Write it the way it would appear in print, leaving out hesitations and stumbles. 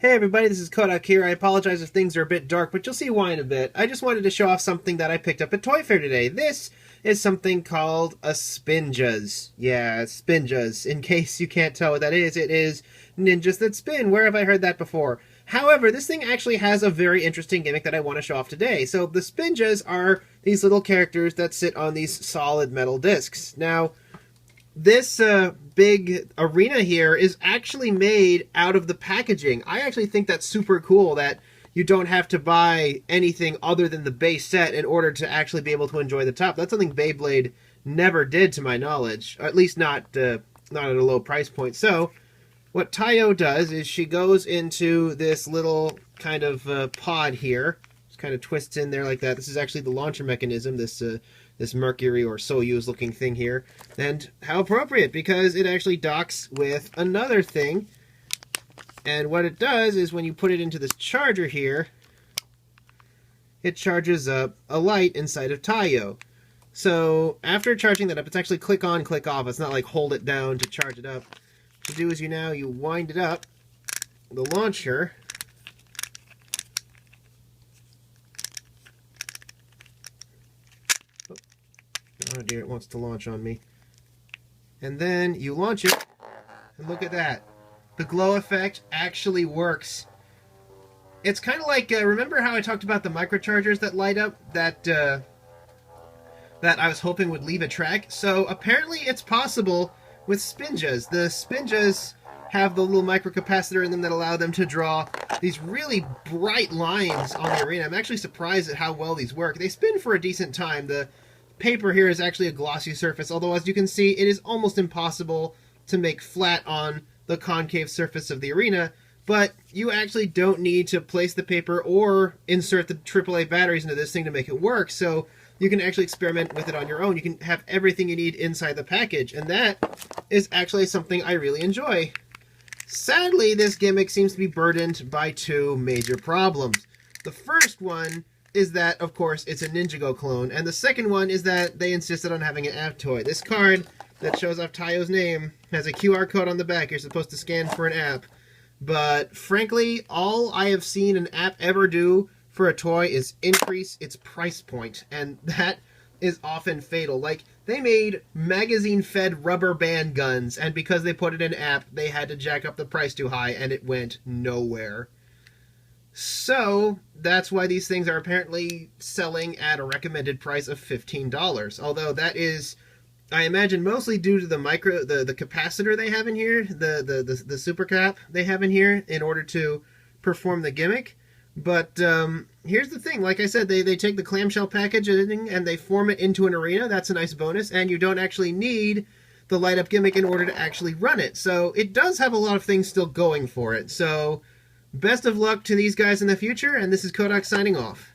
Hey everybody, this is Kodak here. I apologize if things are a bit dark, but you'll see why in a bit. I just wanted to show off something that I picked up at Toy Fair today. This is something called a Spinjaz. Yeah, Spinjaz. In case you can't tell what that is, it is ninjas that spin. Where have I heard that before? However, this thing actually has a very interesting gimmick that I want to show off today. So the Spinjaz are these little characters that sit on these solid metal discs. Now, this big arena here is actually made out of the packaging. I actually think that's super cool that you don't have to buy anything other than the base set in order to actually be able to enjoy the top. That's something Beyblade never did to my knowledge, or at least not at a low price point. So what Tayo does is she goes into this little kind of pod here. Just kind of twists in there like that. This is actually the launcher mechanism, this Mercury or Soyuz looking thing here. And how appropriate, because it actually docks with another thing. And what it does is when you put it into this charger here, it charges up a light inside of Tayo. So after charging that up, it's actually click on, click off. It's not like hold it down to charge it up. What you do is you wind it up, the launcher, oh dear, it wants to launch on me. And then you launch it, and look at that. The glow effect actually works. It's kind of like, remember how I talked about the microchargers that light up that I was hoping would leave a track? So apparently it's possible with Spinjaz. The Spinjaz have the little microcapacitor in them that allow them to draw these really bright lines on the arena. I'm actually surprised at how well these work. They spin for a decent time. The paper here is actually a glossy surface, although as you can see, it is almost impossible to make flat on the concave surface of the arena, but you actually don't need to place the paper or insert the AAA batteries into this thing to make it work, so you can actually experiment with it on your own. You can have everything you need inside the package, and that is actually something I really enjoy. Sadly, this gimmick seems to be burdened by two major problems. The first one is that, of course, it's a Ninjago clone, and the second one is that they insisted on having an app toy. This card that shows off Tayo's name has a QR code on the back. You're supposed to scan for an app, but frankly, all I have seen an app ever do for a toy is increase its price point, and that is often fatal. Like, they made magazine-fed rubber band guns, and because they put it in an app, they had to jack up the price too high, and it went nowhere. So that's why these things are apparently selling at a recommended price of $15. Although that is, I imagine, mostly due to the capacitor they have in here, the super cap they have in here in order to perform the gimmick. But here's the thing, like I said, they take the clamshell packaging and they form it into an arena. That's a nice bonus, and you don't actually need the light up gimmick in order to actually run it. So it does have a lot of things still going for it. So best of luck to these guys in the future, and this is Kodak signing off.